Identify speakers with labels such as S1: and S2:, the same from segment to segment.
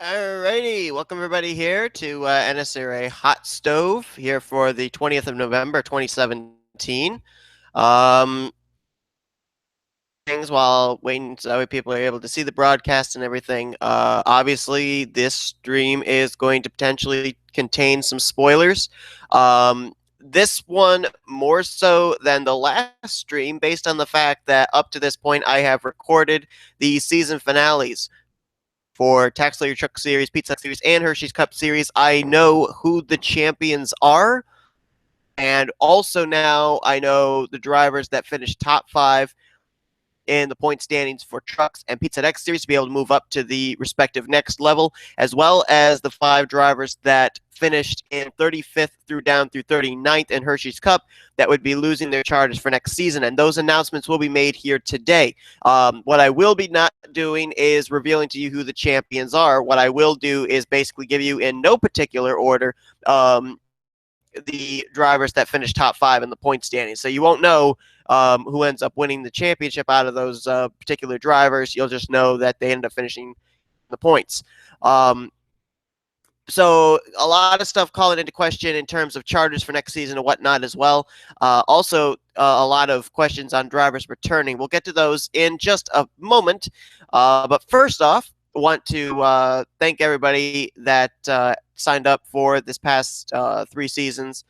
S1: Alrighty, welcome everybody here to Nnscra Hot Stove here for the 20th of November, 2017. Um, things while waiting so that way people are able to see the broadcast and everything. Obviously, this stream is going to potentially contain some spoilers. This one more so than the last stream, based on the fact that up to this point I have recorded the season finales for Tax Slayer Truck Series, Pizza Series, and Hershey's Cup Series. I know who the champions are, and also now I know the drivers that finished top five in the point standings for trucks and Pizza X Series to be able to move up to the respective next level, as well as the five drivers that finished in 35th through down through 39th in Hershey's Cup that would be losing their charters for next season. And those announcements will be made here today. What I will be not doing is revealing to you who the champions are. What I will do is basically give you in no particular order the drivers that finished top five in the point standings. So you won't know who ends up winning the championship out of those particular drivers. You'll just know that they end up finishing the points. So a lot of stuff calling into question in terms of charters for next season and whatnot as well. Also, a lot of questions on drivers returning. We'll get to those in just a moment. But first off, I want to thank everybody that signed up for this past 3 seasons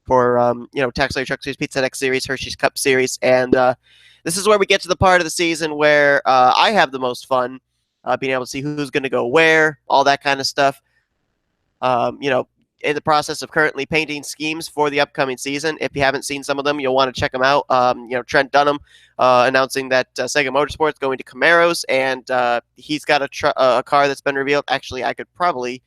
S1: for Tax Slayer Truck Series, Pizza X Series, Hershey's Cup Series, and this is where we get to the part of the season where I have the most fun, being able to see who's going to go where, all that kind of stuff. In the process of currently painting schemes for the upcoming season. If you haven't seen some of them, you'll want to check them out. Trent Dunham announcing that Sega Motorsports going to Camaros, and he's got a car that's been revealed. Actually, I could probably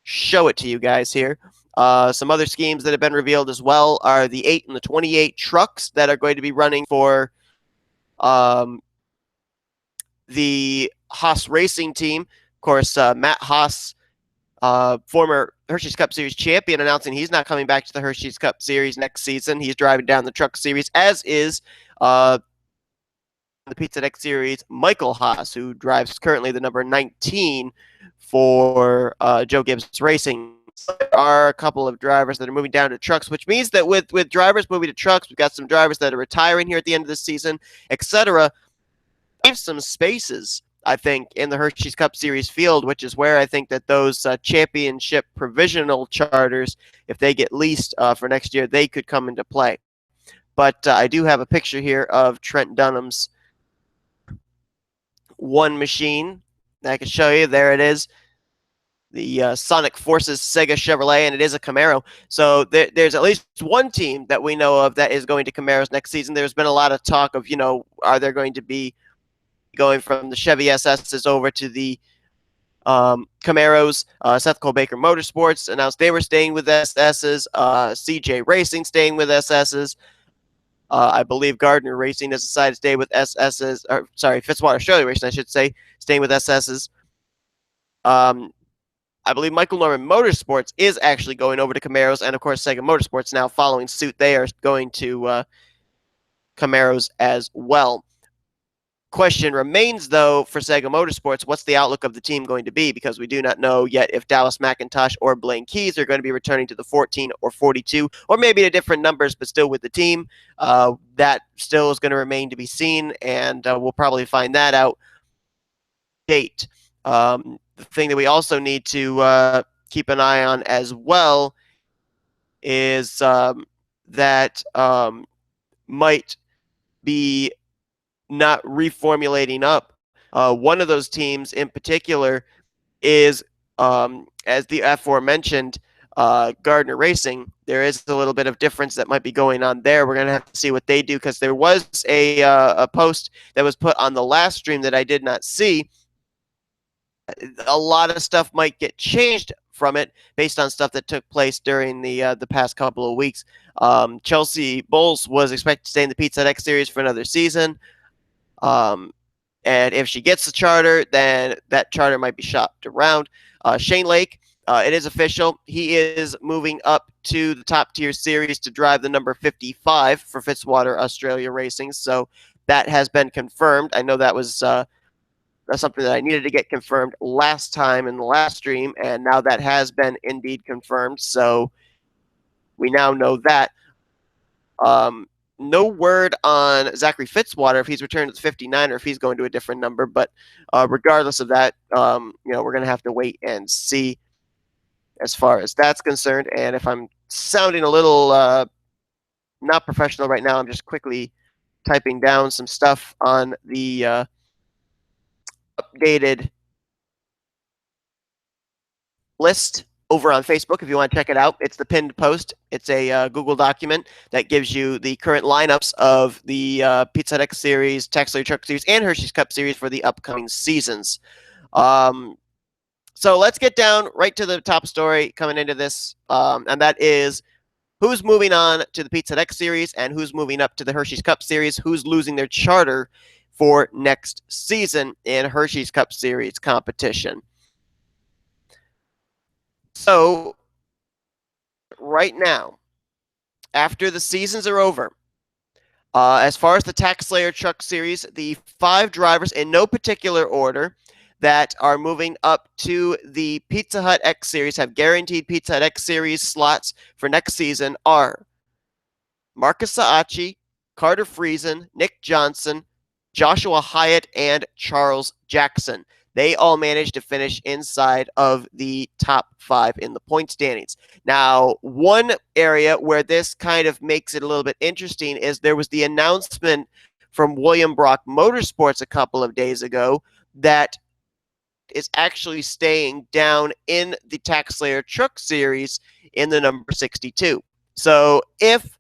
S1: show it to you guys here. Some other schemes that have been revealed as well are the 8 and the 28 trucks that are going to be running for the Haas Racing team. Of course, Matt Haas, former Hershey's Cup Series champion, announcing he's not coming back to the Hershey's Cup Series next season. He's driving down the Truck Series, as is the Pizza X Series Michael Haas, who drives currently the number 19 for Joe Gibbs Racing. There are a couple of drivers that are moving down to trucks, which means that with drivers moving to trucks, we've got some drivers that are retiring here at the end of the season, etc. Leave some spaces, I think, in the Hershey's Cup Series field, which is where I think that those championship provisional charters, if they get leased for next year, they could come into play. But I do have a picture here of Trent Dunham's one machine that I can show you. There it is. The Sonic Forces Sega Chevrolet, and it is a Camaro. So there's at least one team that we know of that is going to Camaros next season. There's been a lot of talk of, are there going to be going from the Chevy SSs over to the Camaros. Seth Cole Baker Motorsports announced they were staying with SSs. CJ Racing staying with SSs. I believe Gardner Racing has decided to stay with SSs. Fitzwater Australia Racing, I should say, staying with SSs. I believe Michael Norman Motorsports is actually going over to Camaros, and of course Sega Motorsports now following suit. They are going to Camaros as well. Question remains, though, for Sega Motorsports, what's the outlook of the team going to be? Because we do not know yet if Dallas McIntosh or Blaine Keys are going to be returning to the 14 or 42, or maybe to different numbers, but still with the team. That still is going to remain to be seen, and we'll probably find that out. Date. The thing that we also need to keep an eye on as well is that might be not reformulating up. One of those teams in particular is, as the aforementioned Gardner Racing. There is a little bit of difference that might be going on there. We're going to have to see what they do, because there was a post that was put on the last stream that I did not see. A lot of stuff might get changed from it based on stuff that took place during the past couple of weeks. Chelsea Bowles was expected to stay in the Pizza X Series for another season. And if she gets the charter, then that charter might be shopped around. Shane Lake, it is official. He is moving up to the top tier series to drive the number 55 for Fitzwater Australia Racing. So that has been confirmed. I know that was That's something that I needed to get confirmed last time in the last stream, and now that has been indeed confirmed. So we now know that. No word on Zachary Fitzwater if he's returned to the 59 or if he's going to a different number. But regardless of that, we're going to have to wait and see as far as that's concerned. And if I'm sounding a little not professional right now, I'm just quickly typing down some stuff on the updated list over on Facebook if you want to check it out. It's the pinned post. It's a Google document that gives you the current lineups of the Pizza Hut X Series, Tax Layer Truck Series, and Hershey's Cup Series for the upcoming seasons. So let's get down right to the top story coming into this, and that is who's moving on to the Pizza Hut X Series and who's moving up to the Hershey's Cup Series, who's losing their charter for next season in Hershey's Cup Series competition. So right now, after the seasons are over, as far as the Tax Slayer Truck Series, the 5 drivers in no particular order that are moving up to the Pizza Hut X Series, have guaranteed Pizza Hut X Series slots for next season are Marcus Saachi, Carter Friesen, Nick Johnson, Joshua Hyatt, and Charles Jackson. They all managed to finish inside of the top 5 in the point standings. Now, one area where this kind of makes it a little bit interesting is there was the announcement from William Brock Motorsports a couple of days ago that is actually staying down in the Tax Slayer Truck Series in the number 62. So if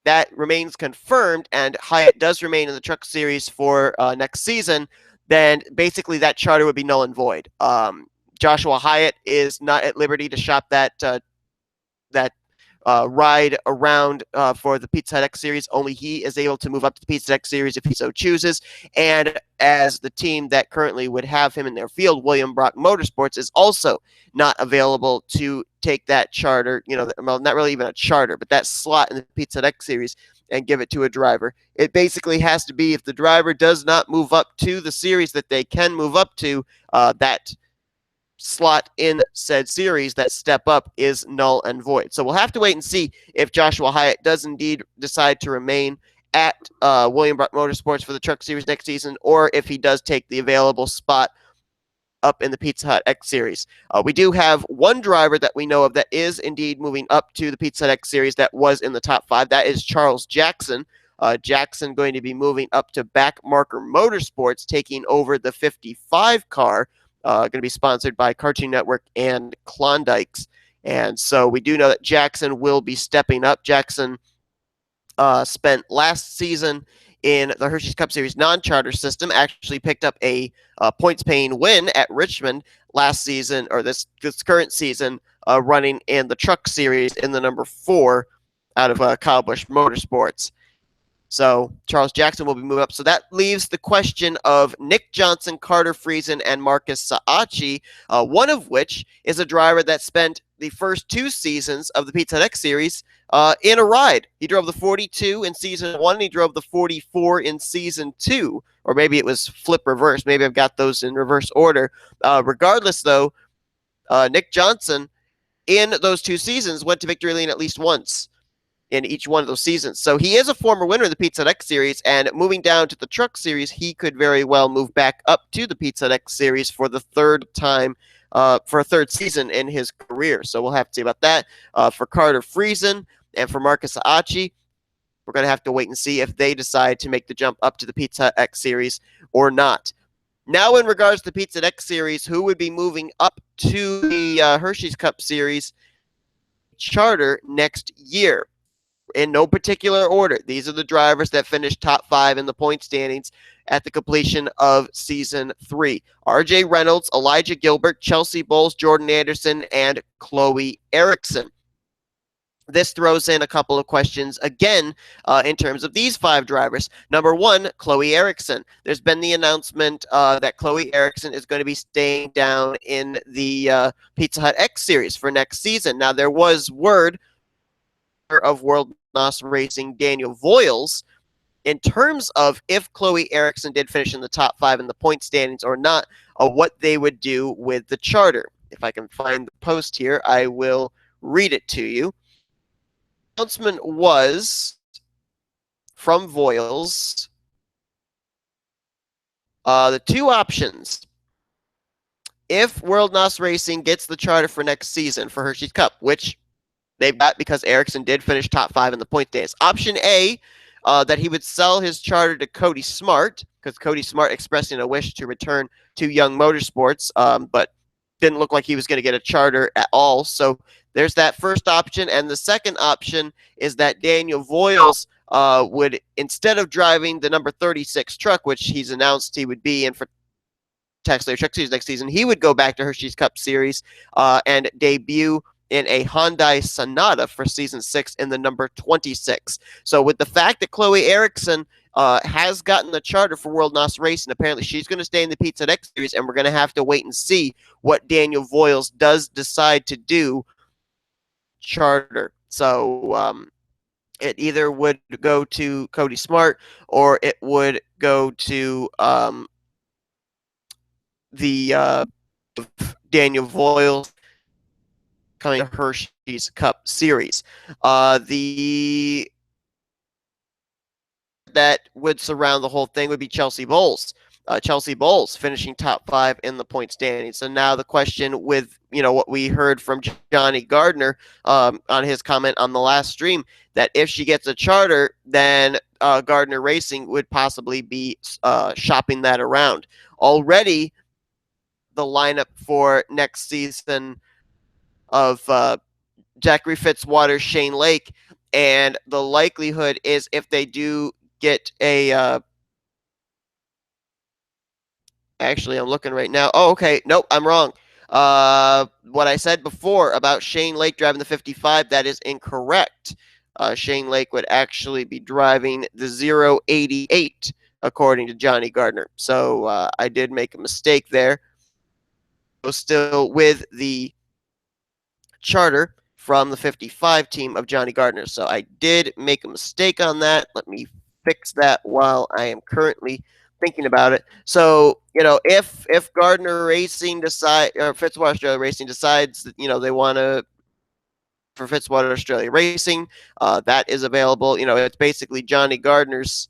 S1: that remains confirmed and Hyatt does remain in the Truck Series for next season, then basically that charter would be null and void. Joshua Hyatt is not at liberty to shop that ride around for the Pizza Hut X Series. Only he is able to move up to the Pizza Hut X Series if he so chooses. And as the team that currently would have him in their field, William Brock Motorsports, is also not available to take that charter, well, not really even a charter, but that slot in the Pizza Hut X Series and give it to a driver. It basically has to be if the driver does not move up to the series that they can move up to, that slot in said series, that step up, is null and void. So we'll have to wait and see if Joshua Hyatt does indeed decide to remain at William Brock Motorsports for the Truck Series next season, or if he does take the available spot up in the Pizza Hut X Series. We do have one driver that we know of that is indeed moving up to the Pizza Hut X Series that was in the top 5. That is Charles Jackson. Jackson going to be moving up to Backmarker Motorsports, taking over the 55 car, going to be sponsored by Cartoon Network and Klondike's. And so we do know that Jackson will be stepping up. Jackson spent last season in the Hershey's Cup Series non-charter system, actually picked up a points-paying win at Richmond last season, or this current season, running in the Truck Series in the number 4 out of Kyle Busch Motorsports. So Charles Jackson will be moving up. So that leaves the question of Nick Johnson, Carter Friesen, and Marcus Saachi, one of which is a driver that spent the first 2 seasons of the Pizza Hut X Series in a ride. He drove the 42 in Season 1, and he drove the 44 in Season 2. Or maybe it was flip reverse. Maybe I've got those in reverse order. Regardless, though, Nick Johnson, in those 2 seasons, went to victory lane at least once in each one of those seasons. So he is a former winner of the Pizza Hut X Series, and moving down to the Truck Series, he could very well move back up to the Pizza Hut X Series for the 3rd time, for a 3rd season in his career. So we'll have to see about that. For Carter Friesen and for Marcus Saachi, we're going to have to wait and see if they decide to make the jump up to the Pizza Hut X Series or not. Now, in regards to the Pizza Hut X Series, who would be moving up to the Hershey's Cup Series charter next year? In no particular order, these are the drivers that finished top 5 in the point standings at the completion of Season 3. RJ Reynolds, Elijah Gilbert, Chelsea Bowles, Jordan Anderson, and Chloe Erickson. This throws in a couple of questions again in terms of these 5 drivers. Number 1, Chloe Erickson. There's been the announcement that Chloe Erickson is going to be staying down in the Pizza Hut X Series for next season. Now, there was word of World NOS Racing Daniel Voiles in terms of if Chloe Erickson did finish in the top 5 in the point standings or not, what they would do with the charter. If I can find the post here, I will read it to you. The announcement was from Voiles. The two options. If World NOS Racing gets the charter for next season for Hershey's Cup, which they've got because Erickson did finish top 5 in the point days. Option A, that he would sell his charter to Cody Smart, because Cody Smart expressing a wish to return to Young Motorsports, but didn't look like he was going to get a charter at all. So there's that first option. And the second option is that Daniel Voiles would, instead of driving the number 36 truck, which he's announced he would be in for Taxslayer Truck Series next season, he would go back to Hershey's Cup Series and debut in a Hyundai Sonata for season 6 in the number 26. So with the fact that Chloe Erickson has gotten the charter for World NOS Racing, apparently she's going to stay in the Pizza X Series, and we're going to have to wait and see what Daniel Voiles does decide to do charter. So it either would go to Cody Smart or it would go to the Daniel Voiles coming to Hershey's Cup Series. The that would surround the whole thing would be Chelsea Bowles. Chelsea Bowles finishing top 5 in the point standing. So now the question with, what we heard from Johnny Gardner on his comment on the last stream, that if she gets a charter, then Gardner Racing would possibly be shopping that around. Already, the lineup for next season of Zachary Fitzwater, Shane Lake, and the likelihood is if they do get a actually, I'm looking right now. Oh, okay. Nope, I'm wrong. What I said before about Shane Lake driving the 55, that is incorrect. Shane Lake would actually be driving the 088, according to Johnny Gardner. So I did make a mistake there. Still with the charter from the 55 team of Johnny Gardner. So I did make a mistake on that. Let me fix that while I am currently thinking about it. So, if Gardner Racing or Fitzwater Australia Racing decides that, they want to for Fitzwater Australia Racing, that is available. It's basically Johnny Gardner's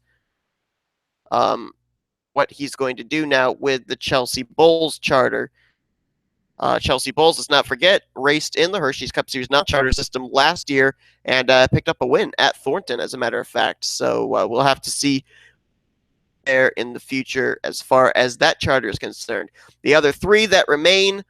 S1: what he's going to do now with the Chelsea Bowles charter. Chelsea Bowles, let's not forget, raced in the Hershey's Cup Series non-charter system last year and picked up a win at Thornton, as a matter of fact. So we'll have to see there in the future as far as that charter is concerned. The other three that remain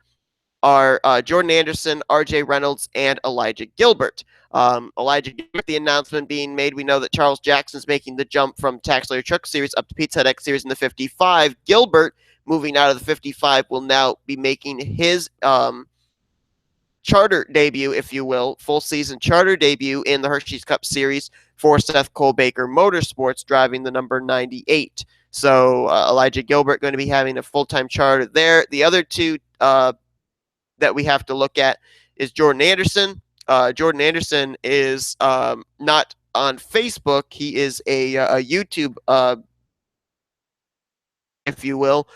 S1: are Jordan Anderson, RJ Reynolds, and Elijah Gilbert. Elijah Gilbert, the announcement being made, we know that Charles Jackson's making the jump from Taxslayer Truck Series up to Pizza Hut X Series in the 55. Gilbert, moving out of the 55, will now be making his charter debut, if you will, full season charter debut in the Hershey's Cup Series for Seth Cole Baker Motorsports, driving the number 98. So Elijah Gilbert going to be having a full-time charter there. The other two that we have to look at is Jordan Anderson. Jordan Anderson is not on Facebook. He is a YouTube if you will.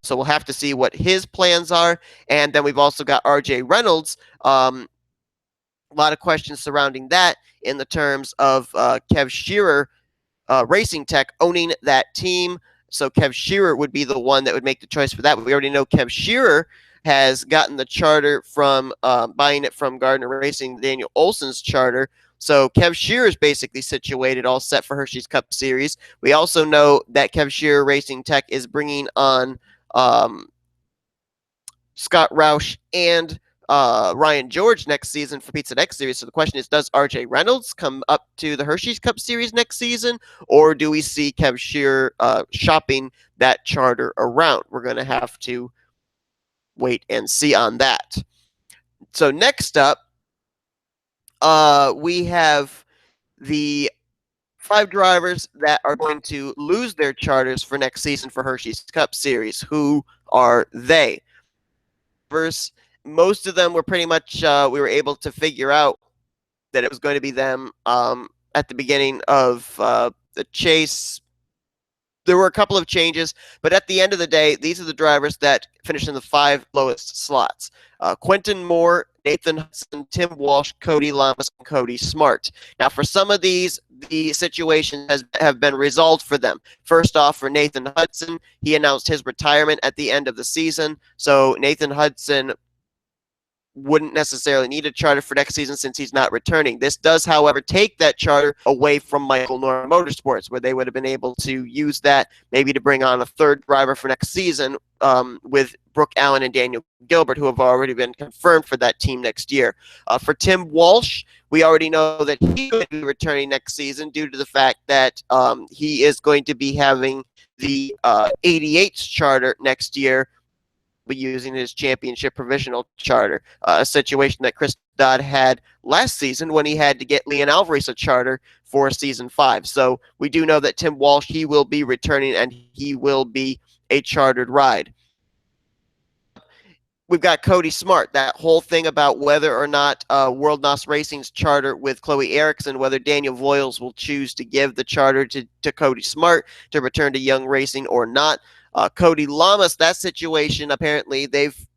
S1: So we'll have to see what his plans are. And then we've also got RJ Reynolds. A lot of questions surrounding that in the terms of Kev Shearer Racing Tech owning that team. So Kev Shearer would be the one that would make the choice for that. But we already know Kev Shearer has gotten the charter from buying it from Gardner Racing, Daniel Olson's charter. So Kev Shearer is basically situated, all set for Hershey's Cup Series. We also know that Kev Shearer Racing Tech is bringing on Scott Roush and Ryan George next season for Pizza X Series. So the question is, does RJ Reynolds come up to the Hershey's Cup Series next season, or do we see Kev Shearer shopping that charter around? We're going to have to wait and see on that. So next up, we have the 5 drivers that are going to lose their charters for next season for Hershey's Cup Series. Who are they? First, most of them were pretty much, we were able to figure out that it was going to be them. at the beginning of the chase. There were a couple of changes, but at the end of the day, these are the drivers that finished in the 5 lowest slots. Quentin Moore, Nathan Hudson, Tim Walsh, Cody Lamas, and Cody Smart. Now, for some of these, the situation have been resolved for them. First off, for Nathan Hudson, he announced his retirement at the end of the season. So Nathan Hudson wouldn't necessarily need a charter for next season since he's not returning. This does, however, take that charter away from Michael Norman Motorsports, where they would have been able to use that maybe to bring on a third driver for next season with Brooke Allen and Daniel Gilbert, who have already been confirmed for that team next year. For Tim Walsh, we already know that he's going to be returning next season due to the fact that he is going to be having the 88's charter next year, using his championship provisional charter, a situation that Chris Dodd had last season when he had to get Leon Alvarez a charter for season 5. So we do know that Tim Walsh, he will be returning and he will be a chartered ride. We've got Cody Smart, that whole thing about whether or not World NOS Racing's charter with Chloe Erickson, whether Daniel Voiles will choose to give the charter to Cody Smart to return to Young Racing or not. Cody Lamas, that situation, apparently they've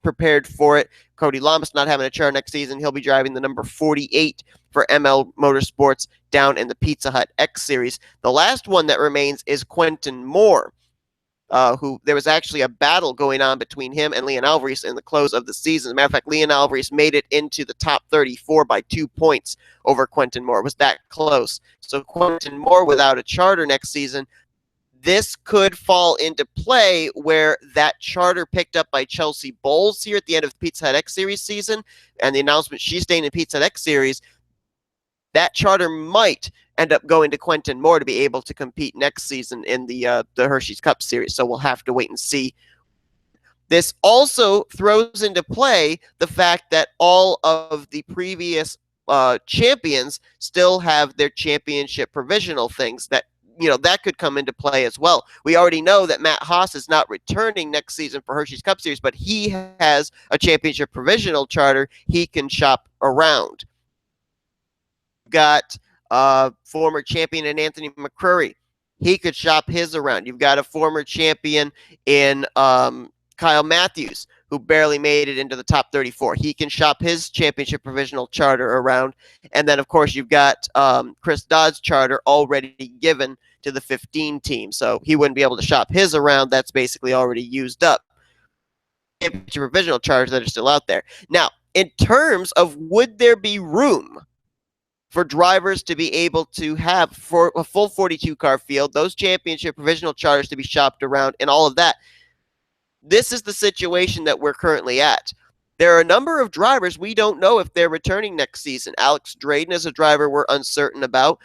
S1: prepared for it. Cody Lamas not having a charter next season. He'll be driving the number 48 for ML Motorsports down in the Pizza Hut X Series. The last one that remains is Quentin Moore, who there was actually a battle going on between him and Leon Alvarez in the close of the season. As a matter of fact, Leon Alvarez made it into the top 34 by 2 points over Quentin Moore. It was that close. So Quentin Moore without a charter next season, this could fall into play where that charter picked up by Chelsea Bowles here at the end of the Pizza Hut X Series season, and the announcement she's staying in Pizza Hut X Series, that charter might end up going to Quentin Moore to be able to compete next season in the Hershey's Cup Series. So we'll have to wait and see. This also throws into play the fact that all of the previous champions still have their championship provisional things that, that could come into play as well. We already know that Matt Haas is not returning next season for Hershey's Cup Series, but he has a championship provisional charter he can shop around. Got former champion in Anthony McCrory. He could shop his around. You've got a former champion in Kyle Matthews, who barely made it into the top 34. He can shop his championship provisional charter around. And then, of course, you've got Chris Dodd's charter already given to the 15 team. So he wouldn't be able to shop his around. That's basically already used up. Championship provisional charters that are still out there. Now, in terms of would there be room for drivers to be able to have for a full 42 car field, those championship provisional charters to be shopped around and all of that, this is the situation that we're currently at. There are a number of drivers we don't know if they're returning next season. Alex Drayden is a driver we're uncertain about.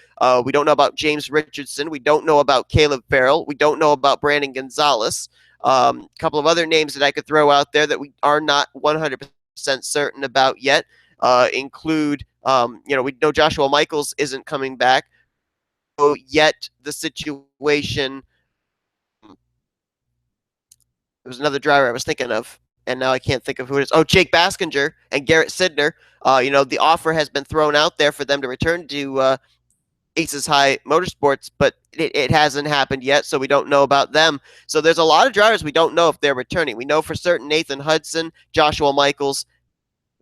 S1: We don't know about James Richardson. We don't know about Caleb Farrell. We don't know about Brandon Gonzalez. A couple of other names that I could throw out there that we are not 100% certain about yet include, we know Joshua Michaels isn't coming back. So yet the situation, there was another driver I was thinking of, and now I can't think of who it is. Oh, Jake Baskinger and Garrett Sidner. The offer has been thrown out there for them to return to Aces High Motorsports, but it hasn't happened yet, so we don't know about them. So there's a lot of drivers we don't know if they're returning. We know for certain Nathan Hudson, Joshua Michaels,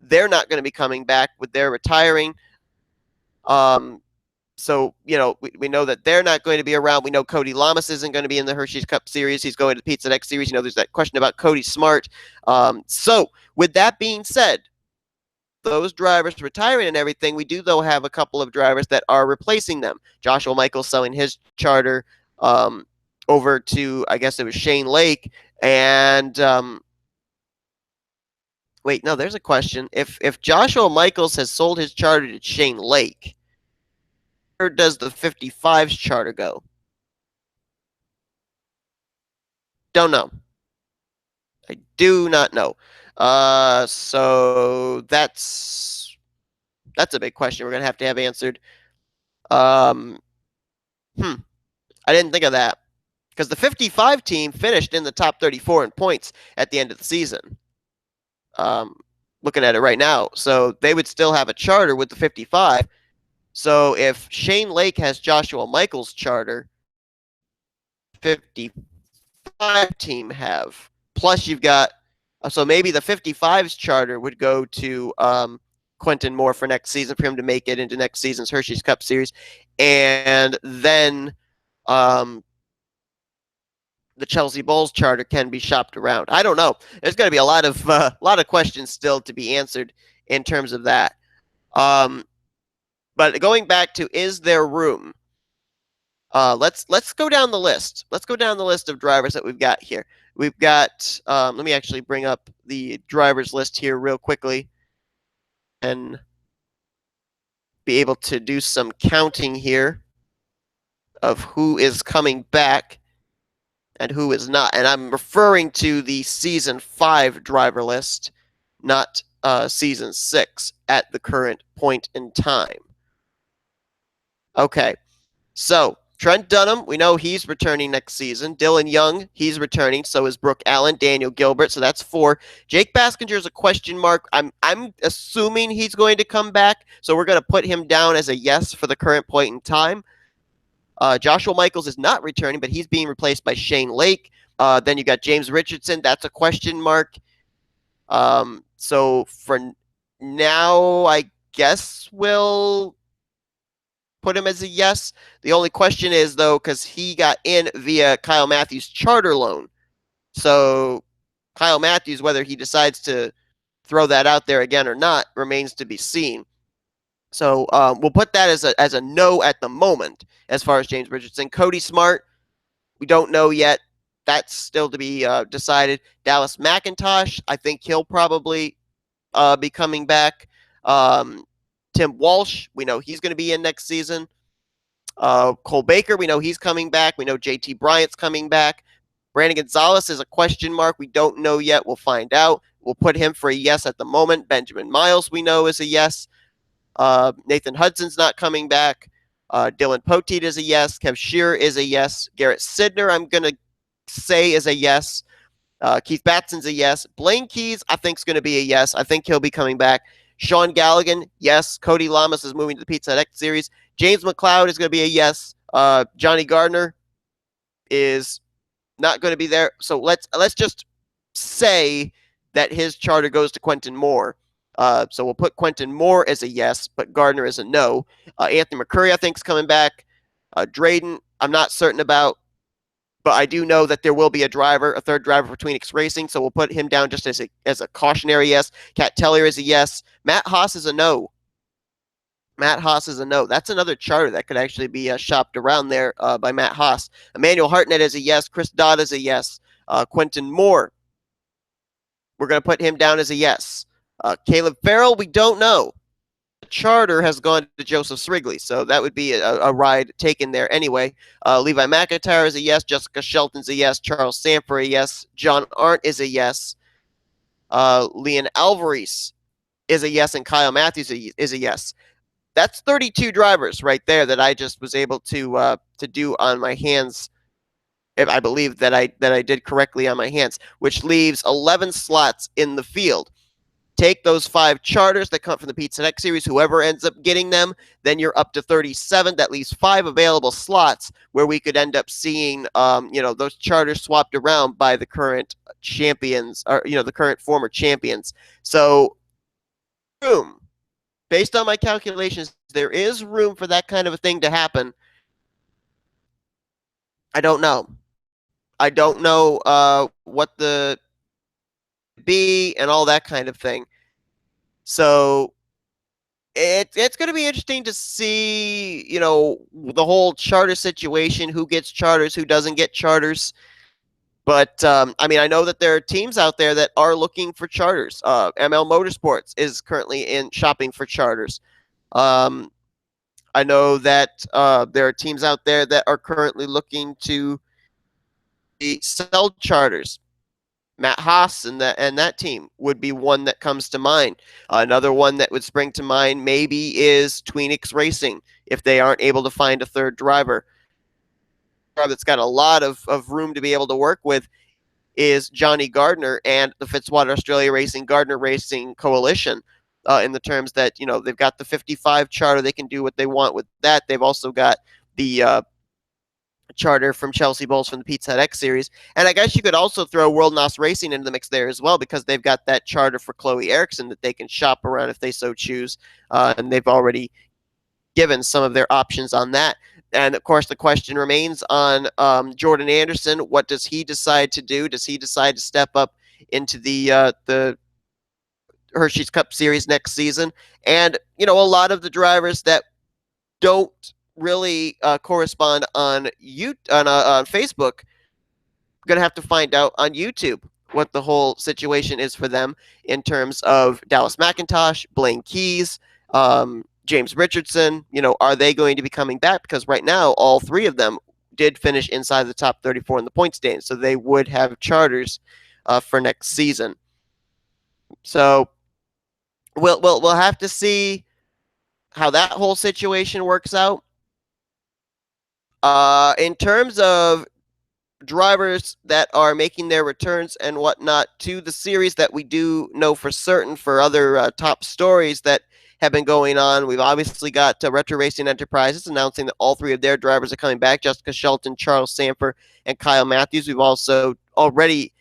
S1: they're not going to be coming back with their retiring. So, we know that they're not going to be around. We know Cody Lamas isn't going to be in the Hershey's Cup Series. He's going to the Pizza X Series. There's that question about Cody Smart. So, with that being said, those drivers retiring and everything, we do, though, have a couple of drivers that are replacing them. Joshua Michaels selling his charter over to, I guess it was Shane Lake. And, wait, no, there's a question. If Joshua Michaels has sold his charter to Shane Lake, where does the 55's charter go? Don't know. I do not know. So that's a big question we're going to have answered. I didn't think of that, because the 55 team finished in the top 34 in points at the end of the season. Looking at it right now. So they would still have a charter with the 55. So if Shane Lake has Joshua Michaels' charter, 55 team have. Plus, you've got so maybe the 55's charter would go to Quentin Moore for next season for him to make it into next season's Hershey's Cup Series, and then the Chelsea Bulls charter can be shopped around. I don't know. There's going to be a lot of questions still to be answered in terms of that. But going back to, is there room? Let's go down the list. Let's go down the list of drivers that we've got here. We've got. Let me actually bring up the drivers list here real quickly, and be able to do some counting here of who is coming back and who is not. And I'm referring to the season 5 driver list, not season 6 at the current point in time. Okay, so Trent Dunham, we know he's returning next season. Dylan Young, he's returning. So is Brooke Allen, Daniel Gilbert. So that's 4. Jake Baskinger is a question mark. I'm assuming he's going to come back. So we're going to put him down as a yes for the current point in time. Joshua Michaels is not returning, but he's being replaced by Shane Lake. Then you got James Richardson. That's a question mark. So for now, I guess we'll put him as a yes. The only question is, though, because he got in via Kyle Matthews' charter loan. So Kyle Matthews, whether he decides to throw that out there again or not, remains to be seen. So we'll put that as a no at the moment as far as James Richardson. Cody Smart, we don't know yet. That's still to be decided. Dallas McIntosh, I think he'll probably be coming back. Tim Walsh, we know he's going to be in next season. Cole Baker, we know he's coming back. We know JT Bryant's coming back. Brandon Gonzalez is a question mark. We don't know yet. We'll find out. We'll put him for a yes at the moment. Benjamin Miles, we know, is a yes. Nathan Hudson's not coming back. Dylan Poteet is a yes. Kev Shearer is a yes. Garrett Sidner, I'm going to say, is a yes. Keith Batson's a yes. Blaine Keys, I think, is going to be a yes. I think he'll be coming back. Sean Galligan, yes. Cody Lamas is moving to the Pizza Hut X Series. James McLeod is going to be a yes. Johnny Gardner is not going to be there. So let's just say that his charter goes to Quentin Moore. So we'll put Quentin Moore as a yes, but Gardner as a no. Anthony McCurry, I think, is coming back. Drayden, I'm not certain about, but I do know that there will be a third driver for Tweenix Racing, so we'll put him down just as a cautionary yes. Cat Tellier is a yes. Matt Haas is a no. Matt Haas is a no. That's another charter that could actually be shopped around there by Matt Haas. Emmanuel Hartnett is a yes. Chris Dodd is a yes. Quentin Moore, we're going to put him down as a yes. Caleb Farrell, we don't know. The charter has gone to Joseph Srigley, so that would be a ride taken there anyway. Levi McIntyre is a yes. Jessica Shelton's a yes. Charles Sanford a yes. John Arndt is a yes. Leon Alvarez is a yes, and Kyle Matthews is a yes. That's 32 drivers right there that I just was able to do on my hands. If I believe that I did correctly on my hands, which leaves 11 slots in the field. Take those 5 charters that come from the Pizza X Series, whoever ends up getting them, then you're up to 37. That leaves 5 available slots where we could end up seeing, those charters swapped around by the current champions, or, the current former champions. So, room. Based on my calculations, there is room for that kind of a thing to happen. I don't know. I don't know what the be and all that kind of thing. So it's going to be interesting to see, the whole charter situation, who gets charters, who doesn't get charters. But, I know that there are teams out there that are looking for charters. ML Motorsports is currently in shopping for charters. I know that there are teams out there that are currently looking to sell charters. Matt Haas and that team would be one that comes to mind. Another one that would spring to mind maybe is Tweenix Racing, if they aren't able to find a third driver. That's got a lot of room to be able to work with is Johnny Gardner and the Fitzwater Australia Racing Gardner Racing Coalition. in the terms that they've got the 55 charter. They can do what they want with that. They've also got the charter from Chelsea Bowles from the Pizza Hut X series. And I guess you could also throw World NOS Racing into the mix there as well, because they've got that charter for Chloe Erickson that they can shop around if they so choose. And they've already given some of their options on that. And of course, the question remains on Jordan Anderson. What does he decide to do? Does he decide to step up into the Hershey's Cup Series next season? And a lot of the drivers that don't really correspond on Facebook, gonna have to find out on YouTube what the whole situation is for them in terms of Dallas McIntosh, Blaine Keys, James Richardson. Are they going to be coming back? Because right now, all three of them did finish inside the top 34 in the point stand, so they would have charters for next season. So we'll have to see how that whole situation works out. In terms of drivers that are making their returns and whatnot to the series that we do know for certain for other top stories that have been going on, we've obviously got Retro Racing Enterprises announcing that all three of their drivers are coming back: Jessica Shelton, Charles Sanford, and Kyle Matthews. We've also already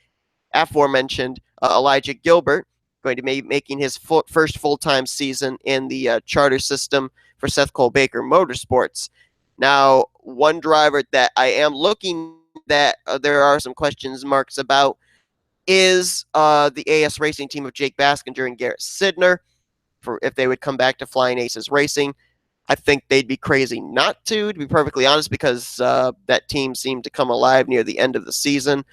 S1: aforementioned Elijah Gilbert going to be making his first full-time season in the charter system for Seth Cole Baker Motorsports. Now, one driver that I am looking that there are some questions marks about is the AS Racing team of Jake Baskinger and Garrett Sidner, for if they would come back to Flying Aces Racing. I think they'd be crazy not to be perfectly honest, because that team seemed to come alive near the end of the season.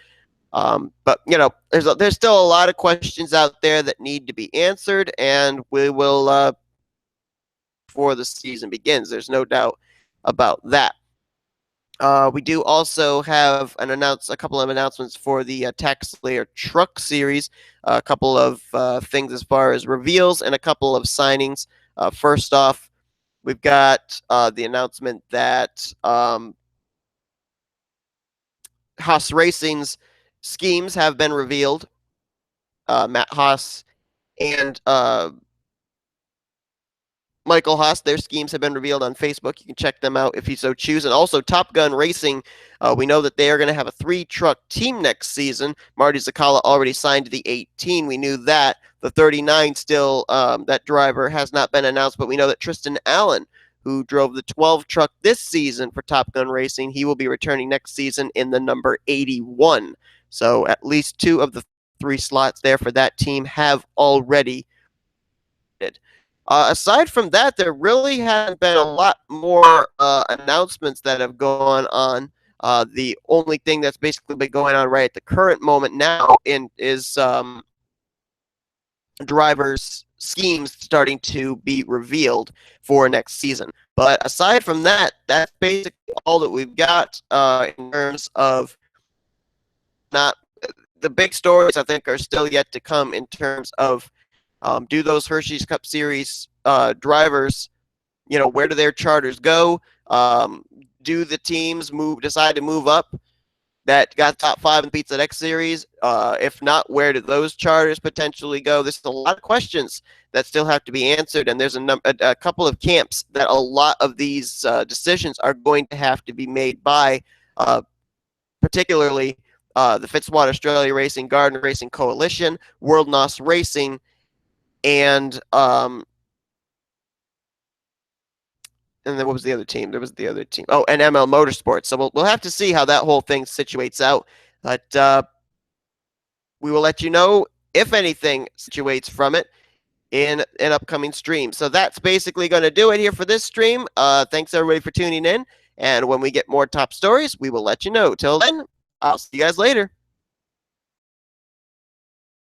S1: But there's still a lot of questions out there that need to be answered, and we will before the season begins. There's no doubt about that. We do also have a couple of announcements for the Tax Slayer Truck Series, a couple of things as far as reveals and a couple of signings. First off, we've got the announcement that Haas Racing's schemes have been revealed. Matt Haas and Michael Haas, their schemes have been revealed on Facebook. You can check them out if you so choose. And also Top Gun Racing, we know that they are going to have a 3-truck team next season. Marty Zakala already signed the 18. We knew that. The 39 still, that driver has not been announced, but we know that Tristan Allen, who drove the 12 truck this season for Top Gun Racing, he will be returning next season in the number 81. So at least 2 of the 3 slots there for that team have already been. Aside from that, there really haven't been a lot more announcements that have gone on. The only thing that's basically been going on right at the current moment now is drivers' schemes starting to be revealed for next season. But aside from that, that's basically all that we've got in terms of not the big stories. I think are still yet to come in terms of do those Hershey's Cup Series drivers, where do their charters go? Do the teams decide to move up that got top 5 in the Pizza X series? If not, where do those charters potentially go? There's a lot of questions that still have to be answered, and there's a couple of camps that a lot of these decisions are going to have to be made by, particularly the Fitzwater Australia Racing, Gardner Racing Coalition, World NOS Racing, and then what was the other team? There was the other team. Oh, and ML Motorsports. So we'll have to see how that whole thing situates out. But we will let you know if anything situates from it in an upcoming stream. So that's basically going to do it here for this stream. Thanks everybody for tuning in. And when we get more top stories, we will let you know. Till then, I'll see you guys later.